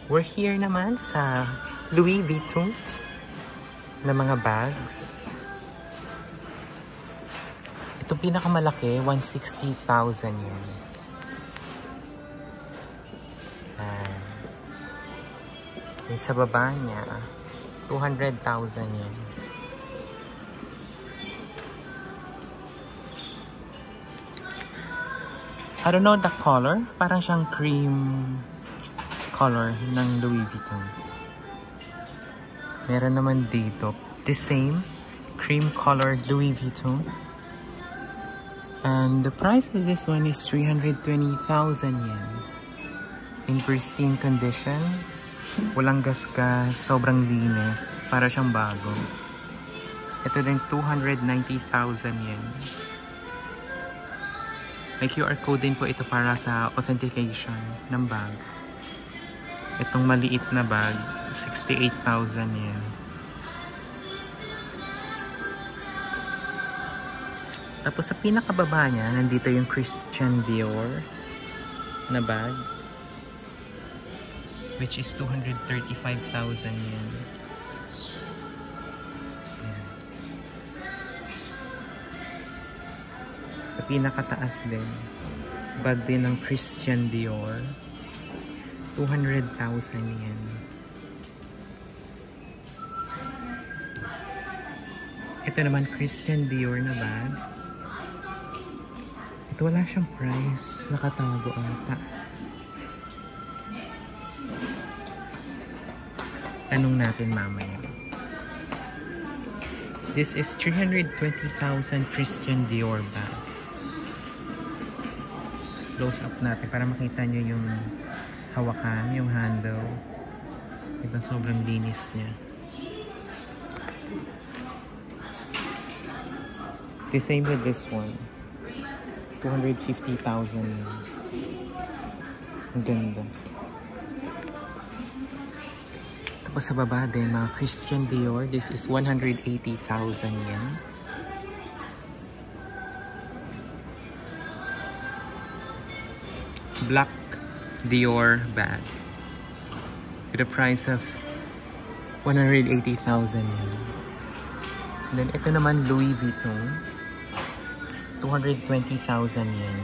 We're here naman sa Louis Vuitton na mga bags. Itong pinakamalaki, 160,000 yen. Yung sa baba niya, 200,000 yen. I don't know the color. Parang siyang cream color ng Louis Vuitton. Meron naman dito, the same cream colored Louis Vuitton. And the price of this one is 320,000 yen. In pristine condition. Walang gasgas, sobrang linis, para siyang bago. Ito din 290,000 yen. May QR code din po ito para sa authentication ng bag. Itong maliit na bag, 68,000 yen. Tapos sa pinakababa niya, nandito yung Christian Dior na bag, which is 235,000 yen. Ayan. Sa pinakataas din, bag din ng Christian Dior, 200,000 yen. Ito naman Christian Dior na bag. Ito wala siyang price, nakatago ata. Tanong natin mamaya. This is 320,000 Christian Dior bag. Close up natin para makita nyo yung hawakan, yung handle. Diba sobrang linis niya. The same with this one. 250,000. Ang ganda. Tapos sa baba din, mga Christian Dior. This is 180,000 yen. Black Dior bag. With a price of 180,000 yen. Then ito naman Louis Vuitton. 220,000 yen.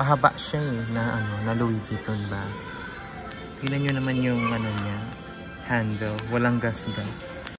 Mahaba siya na Louis Vuitton bag. Tingnan nyo naman yung niya, handle, walang gas-gas.